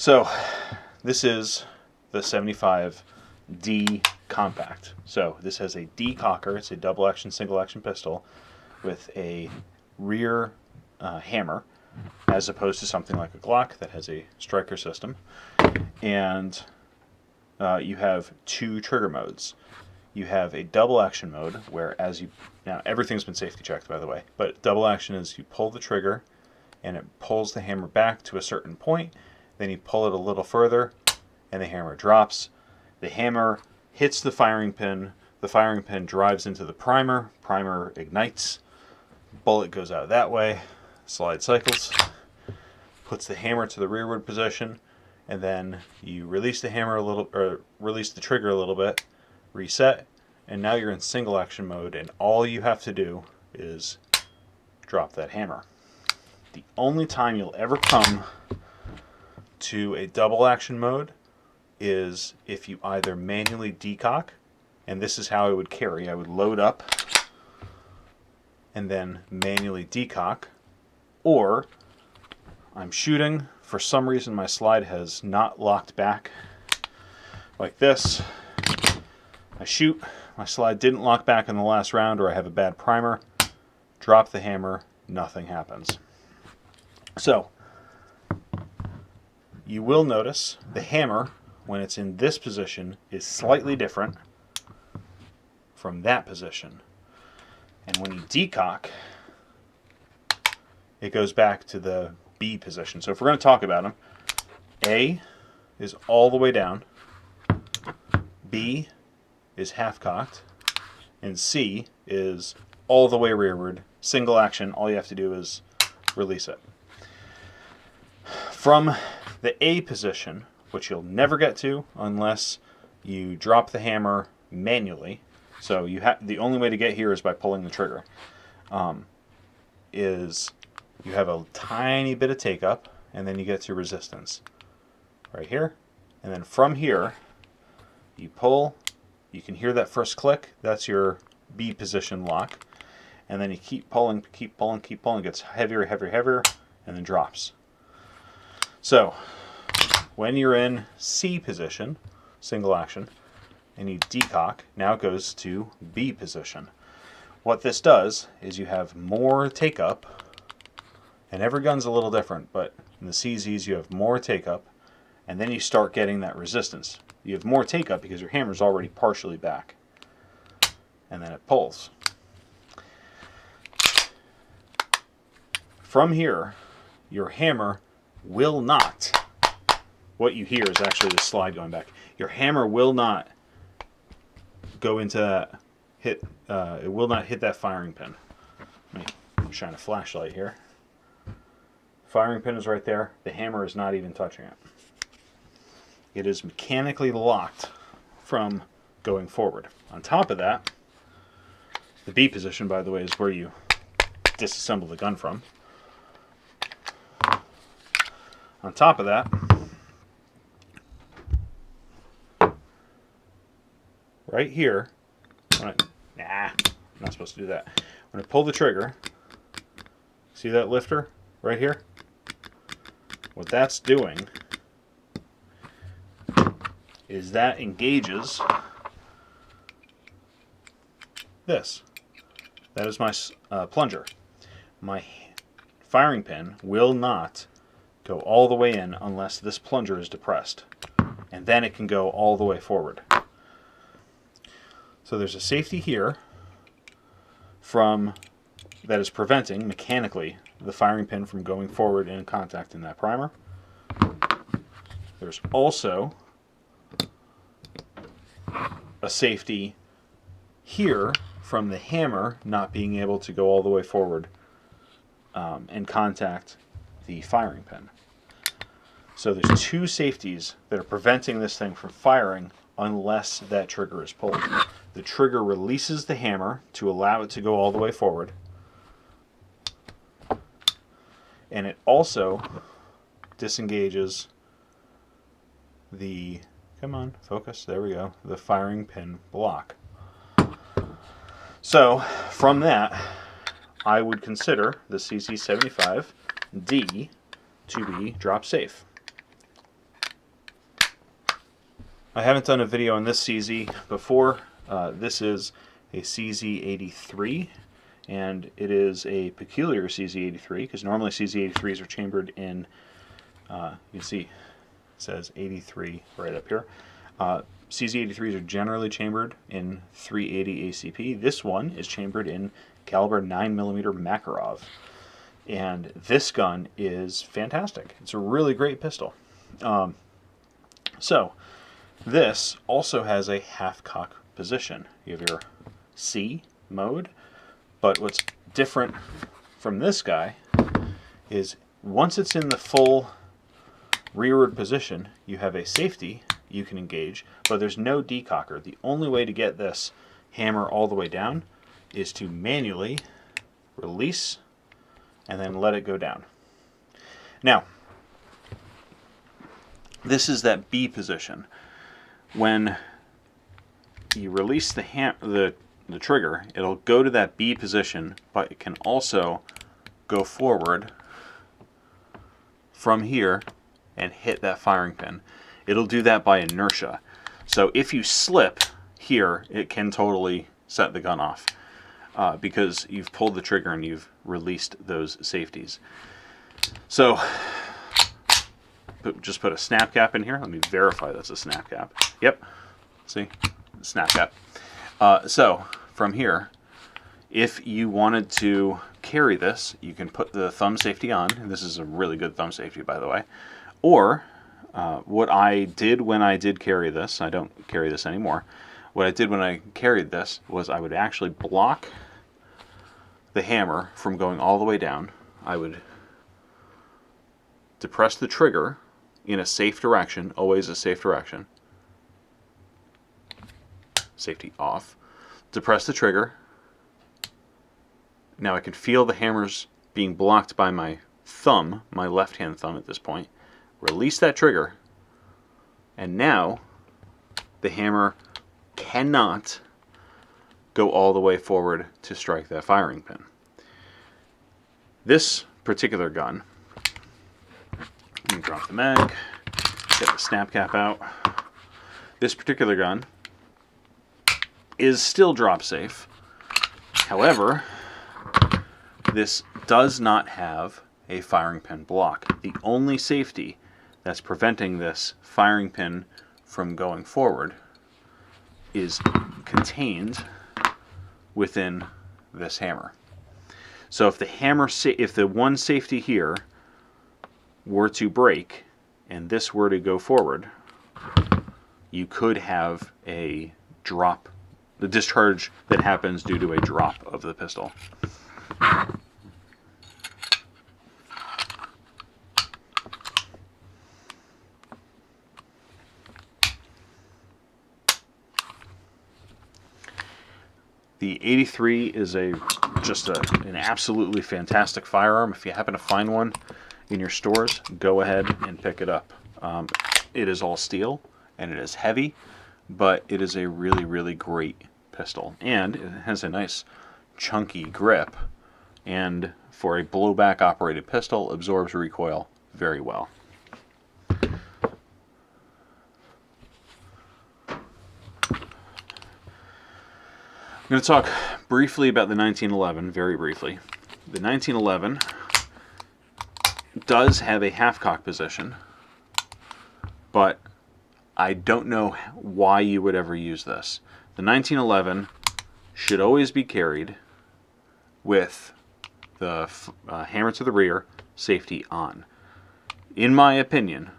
So this is the 75D Compact. So this has a D cocker. It's a double action, single action pistol with a rear hammer, as opposed to something like a Glock that has a striker system. And you have two trigger modes. You have a double action mode where now everything's been safety checked, by the way, but double action is you pull the trigger and it pulls the hammer back to a certain point, then you pull it a little further and the hammer drops. The hammer hits the firing pin drives into the primer ignites, bullet goes out that way, slide cycles, puts the hammer to the rearward position, and then you release the trigger a little bit, reset, and now you're in single action mode, and all you have to do is drop that hammer. The only time you'll ever come to a double action mode is if you either manually decock, and this is how I would carry. I would load up and then manually decock, or I'm shooting, for some reason my slide has not locked back like this. I shoot, my slide didn't lock back in the last round, or I have a bad primer, drop the hammer, nothing happens. So you will notice the hammer, when it's in this position, is slightly different from that position. And when you decock, it goes back to the B position. So if we're going to talk about them, A is all the way down, B is half cocked, and C is all the way rearward, single action. All you have to do is release it. From the A position, which you'll never get to unless you drop the hammer manually, so the only way to get here is by pulling the trigger, is you have a tiny bit of take up, and then you get to resistance right here, and then from here you pull. You can hear that first click. That's your B position lock, and then you keep pulling, it gets heavier, and then drops. So when you're in C position, single action, and you decock, now it goes to B position. What this does is you have more take up, and every gun's a little different, but in the CZs you have more take up, and then you start getting that resistance. You have more take up because your hammer's already partially back, and then it pulls. From here, your hammer will not, what you hear is actually the slide going back. Your hammer will not go into that it will not hit that firing pin. Let me shine a flashlight here. Firing pin is right there. The hammer is not even touching it. It is mechanically locked from going forward. On top of that, the B position, by the way, is where you disassemble the gun from. On top of that, right here, I'm not supposed to do that. When I pull the trigger, see that lifter right here? What that's doing is that engages this. That is my plunger. My firing pin will not go all the way in unless this plunger is depressed, and then it can go all the way forward. So there's a safety here that is preventing mechanically the firing pin from going forward in contact in that primer. There's also a safety here from the hammer not being able to go all the way forward and contact the firing pin. So there's two safeties that are preventing this thing from firing unless that trigger is pulled. The trigger releases the hammer to allow it to go all the way forward, and it also disengages the, come on, focus, there we go, the firing pin block. So from that, I would consider the CZ75D to be drop safe. I haven't done a video on this CZ before. This is a CZ83, and it is a peculiar CZ83 because normally CZ83s are chambered in, you can see it says 83 right up here. CZ83s are generally chambered in 380 ACP. This one is chambered in caliber 9mm Makarov. And this gun is fantastic. It's a really great pistol. So, this also has a half-cock position. You have your C mode, but what's different from this guy is once it's in the full rearward position, you have a safety you can engage, but there's no decocker. The only way to get this hammer all the way down is to manually release and then let it go down. Now, this is that B position. When you release the trigger, it'll go to that B position, but it can also go forward from here and hit that firing pin. It'll do that by inertia. So if you slip here, it can totally set the gun off because you've pulled the trigger and you've released those safeties. So just put a snap cap in here. Let me verify that's a snap cap. Yep. See? Snap cap. So from here, if you wanted to carry this, you can put the thumb safety on. And this is a really good thumb safety, by the way. Or what I did when I did carry this, I don't carry this anymore. What I did when I carried this was I would actually block the hammer from going all the way down. I would depress the trigger in a safe direction, always a safe direction. Safety off. Depress the trigger. Now I can feel the hammers being blocked by my thumb, my left-hand thumb at this point. Release that trigger, and now the hammer cannot go all the way forward to strike that firing pin. This particular gun, let me drop the mag, get the snap cap out. This particular gun is still drop safe. However, this does not have a firing pin block. The only safety that's preventing this firing pin from going forward is contained within this hammer. So if the hammer, if the one safety here were to break and this were to go forward, you could have a drop, the discharge that happens due to a drop of the pistol. The 83 is just an absolutely fantastic firearm. If you happen to find one in your stores, go ahead and pick it up. It is all steel and it is heavy, but it is a really, really great pistol. And it has a nice chunky grip, and for a blowback operated pistol, absorbs recoil very well. I'm going to talk briefly about the 1911, very briefly. The 1911 does have a half-cock position, but I don't know why you would ever use this. The 1911 should always be carried with the hammer to the rear, safety on. In my opinion,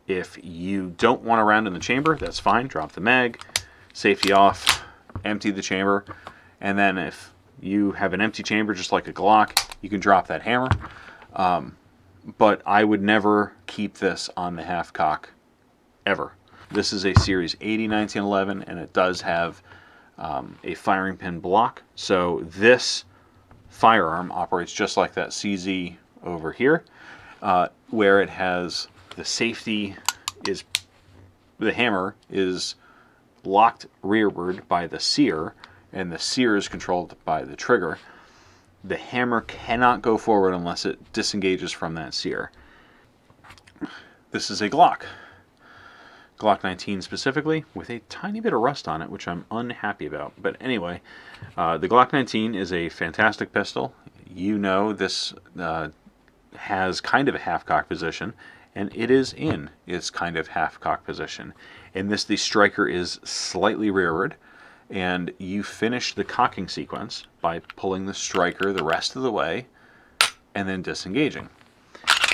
if you don't want a round in the chamber, that's fine. Drop the mag, safety off, empty the chamber, and then if you have an empty chamber just like a Glock, you can drop that hammer. But I would never keep this on the half cock ever. This is a Series 80 1911, and it does have a firing pin block. So this firearm operates just like that CZ over here, where it has the safety is, the hammer is locked rearward by the sear, and the sear is controlled by the trigger. The hammer cannot go forward unless it disengages from that sear. This is a Glock. Glock 19 specifically, with a tiny bit of rust on it, which I'm unhappy about. But anyway, the Glock 19 is a fantastic pistol. You know, this has kind of a half-cock position, and it is in its kind of half-cock position. In this, the striker is slightly rearward, and you finish the cocking sequence by pulling the striker the rest of the way and then disengaging.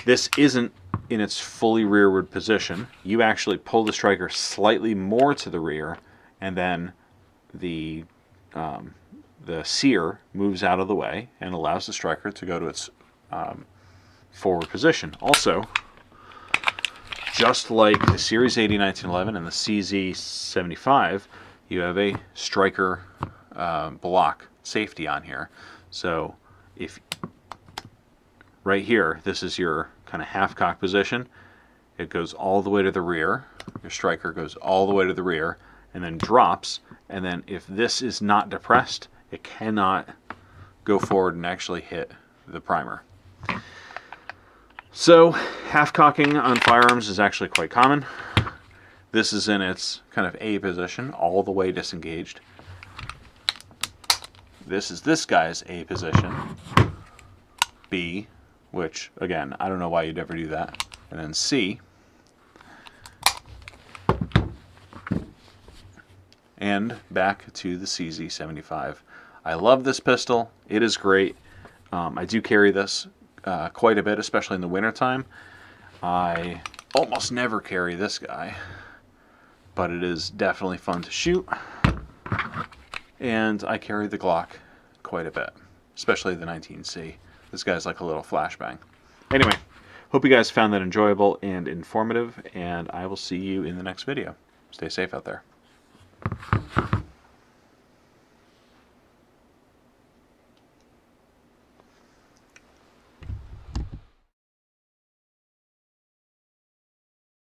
This isn't in its fully rearward position. You actually pull the striker slightly more to the rear, and then the sear moves out of the way and allows the striker to go to its forward position. Also, just like the Series 80 1911 and the CZ 75, you have a striker block safety on here. So if right here, this is your kind of half-cock position. It goes all the way to the rear. Your striker goes all the way to the rear and then drops. And then if this is not depressed, it cannot go forward and actually hit the primer. So half-cocking on firearms is actually quite common. This is in its kind of A position, all the way disengaged. This is this guy's A position, B, which, again, I don't know why you'd ever do that. And then C. And back to the CZ75. I love this pistol. It is great. I do carry this quite a bit, especially in the wintertime. I almost never carry this guy, but it is definitely fun to shoot. And I carry the Glock quite a bit, especially the 19C. This guy's like a little flashbang. Anyway, hope you guys found that enjoyable and informative, and I will see you in the next video. Stay safe out there.